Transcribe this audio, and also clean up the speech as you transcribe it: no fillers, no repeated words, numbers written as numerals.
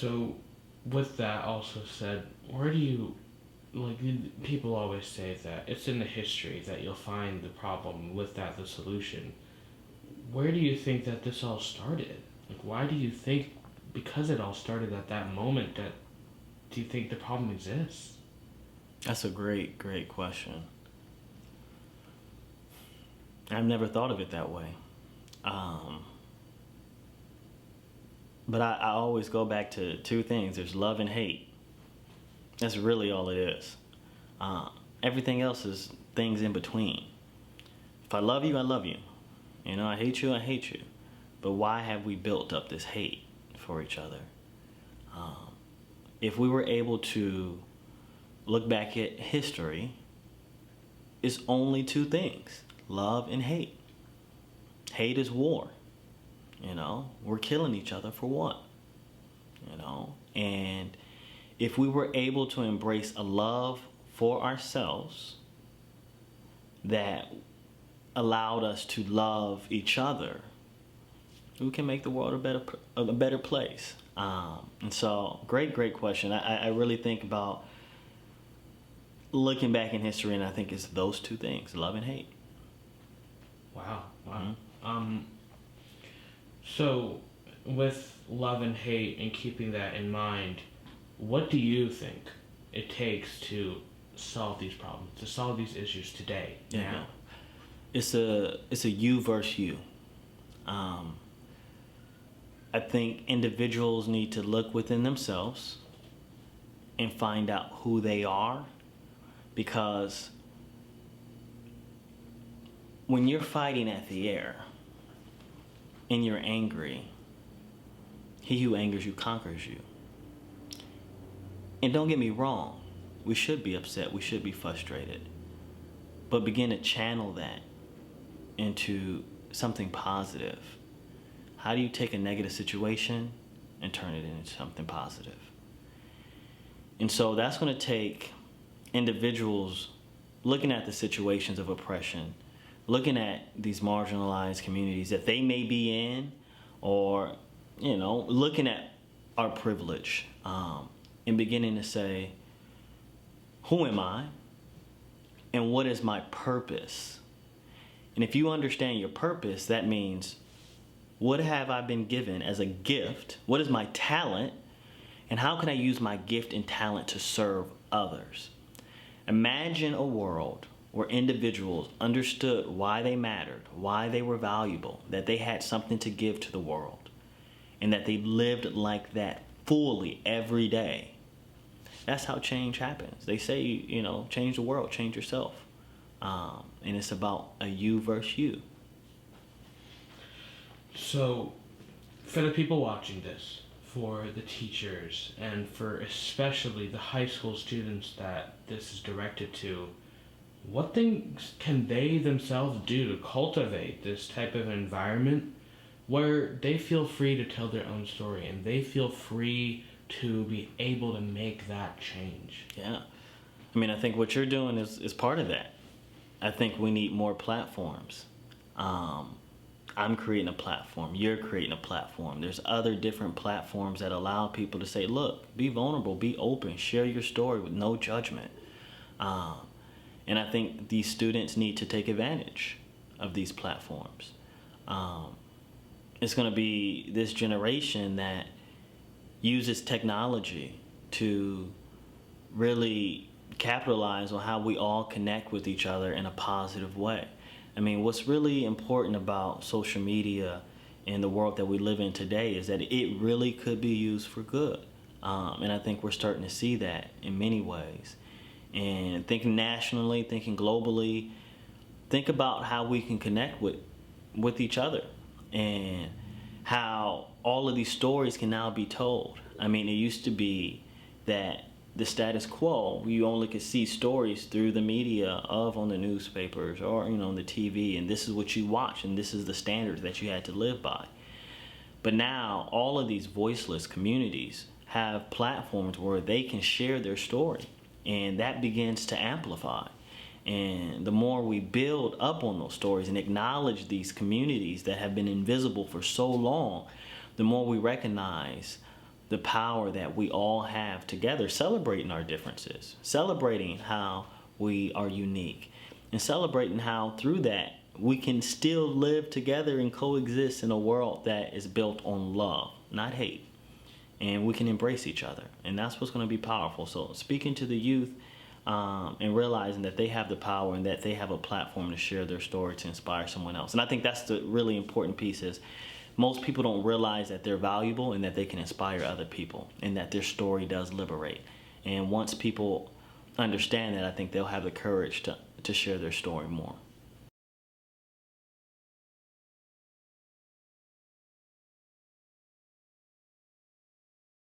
So, with that also said, where do you, like, people always say that it's in the history that you'll find the problem, with that the solution. Where do you think that this all started? Like, why do you think, because it all started at that moment, that do you think the problem exists? That's a great, great question. I've never thought of it that way. Um, but I always go back to two things. There's love and hate. That's really all it is. Uh, Everything else is things in between. If I love you, I love you. You know, I hate you, I hate you. But why have we built up this hate for each other? Um, if we were able to look back at history, it's only two things: love and hate. Hate is war. You know, we're killing each other for what? You know, and if we were able to embrace a love for ourselves that allowed us to love each other, we can make the world a better place. And so, great question. I really think about looking back in history, and I think it's those two things: love and hate. Wow, wow. Mm-hmm. So, with love and hate and keeping that in mind, what do you think it takes to solve these problems, to solve these issues today, Yeah. now? It's a you versus you. Um, I think individuals need to look within themselves and find out who they are, because when you're fighting at the air and you're angry, he who angers you conquers you. And don't get me wrong, we should be upset, we should be frustrated, but begin to channel that into something positive. How do you take a negative situation and turn it into something positive? And so that's going to take individuals looking at the situations of oppression, looking at these marginalized communities that they may be in, or, you know, looking at our privilege, and beginning to say, who am I? And what is my purpose? And if you understand your purpose, that means, what have I been given as a gift? What is my talent? And how can I use my gift and talent to serve others? Imagine a world where individuals understood why they mattered, why they were valuable, that they had something to give to the world, and that they lived like that fully every day. That's how change happens. They say, you know, change the world, change yourself. And it's about a you versus you. So, for the people watching this, for the teachers, and for especially the high school students that this is directed to, what things can they themselves do to cultivate this type of environment where they feel free to tell their own story and they feel free to be able to make that change? Yeah. I mean, I think what you're doing is part of that. I think we need more platforms. I'm creating a platform. You're creating a platform. There's other different platforms that allow people to say, look, be vulnerable, be open, share your story with no judgment. And I think these students need to take advantage of these platforms. It's going to be this generation that uses technology to really capitalize on how we all connect with each other in a positive way. I mean, what's really important about social media and the world that we live in today is that it really could be used for good. And I think we're starting to see that in many ways. And thinking nationally, thinking globally, think about how we can connect with each other and how all of these stories can now be told. I mean, it used to be that the status quo, you only could see stories through the media of on the newspapers or, you know, on the TV, and this is what you watch and this is the standards that you had to live by. But now all of these voiceless communities have platforms where they can share their story, and that begins to amplify. And the more we build up on those stories and acknowledge these communities that have been invisible for so long, the more we recognize the power that we all have together, celebrating our differences, celebrating how we are unique, and celebrating how through that we can still live together and coexist in a world that is built on love, not hate. And we can embrace each other. And that's what's going to be powerful. So speaking to the youth and realizing that they have the power and that they have a platform to share their story to inspire someone else. And I think that's the really important piece is most people don't realize that they're valuable and that they can inspire other people and that their story does liberate. And once people understand that, I think they'll have the courage to share their story more.